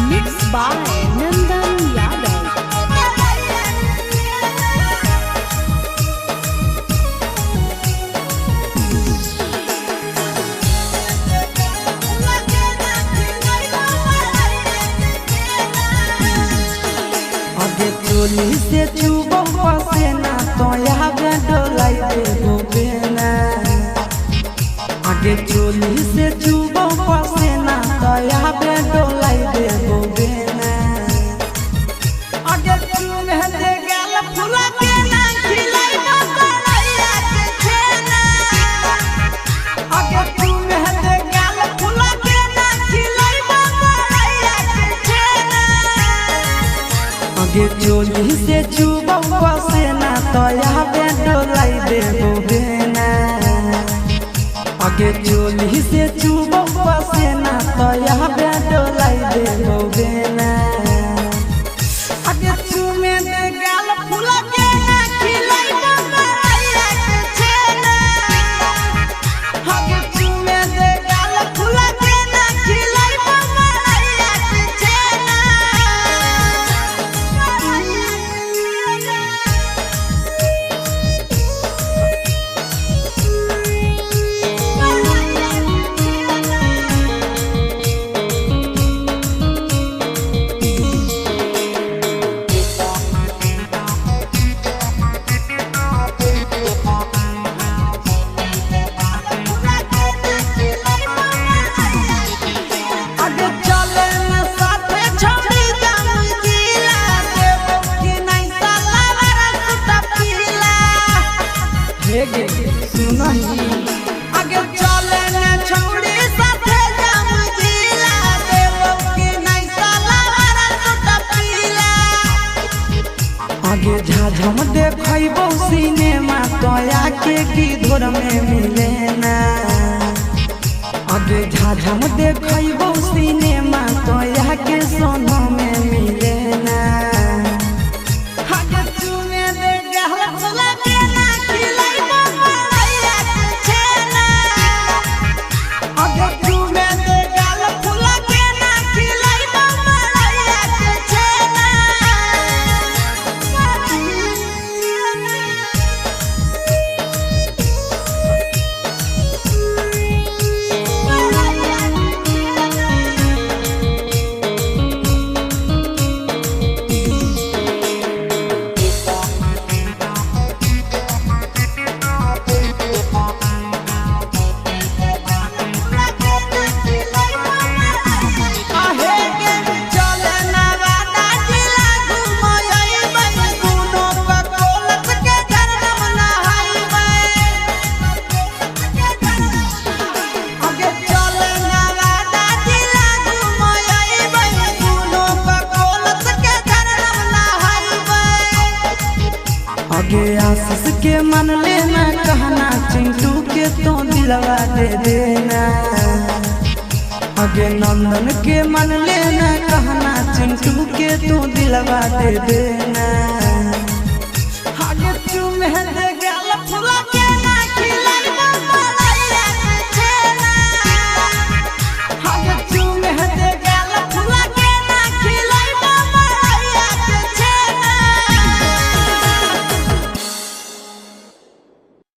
Mixed by Nandan Yadav. आगे चोली से चुबो पसेना तो यहाँ पे डोलाई देबो बेना। आगे चोली से चुबो पसेना तो यहाँ पे डोलाई देबो बेना। आगे चूमे दे गाल फुला के ना खिलाई बकरैया के छेना। आगे चूमे दे गाल फुला के ना खिलाई बकरैया के छेना। आगे चोली से चुबो पसेना तो यहाँ पे डोलाई देबो बेना। आगे चोली से चुबो पसेना तो यहाँ पे डोलाई देबो बेना। आगे चूमे दे गाल फुला के ना खिलाई बकरैया के छेना। आगे चूमे दे गाल फुला के ना खिलाई बकरैया के छेना। आगे चले न साथे छोड़ी जाऊं जिला देबो कि नहीं साला रसता पीला। हे गे सुनही आगे चले न छोड़ी साथे जाऊं जिला देबो कि नहीं साला रसता पीला। आगे झाझम देखैबो सिनेमा तो आके की धोर में मिले ना। आगे झाझम देखैबो सिनेमा तो यहाँ के सोना में मिले ना। आगे चूमे दे गाल फुला के ना खिलाई बकरैया के छेना। आगे चूमे दे गाल फुला के ना खिलाई बकरैया के छेना। आहे गे चले ना वादा जिला घुमैबै दुनो बकोलत के धरम नहाइबै। आगे चले ना वादा जिला घुमैबै दुनो बकोलत के धरम नहाइबै। आगे आशीष के मन लेना कहना चिंटू के तो दिलवा दे देना। आगे नंदन के मन लेना कहना चिंटू के तू दिलवा दे देना।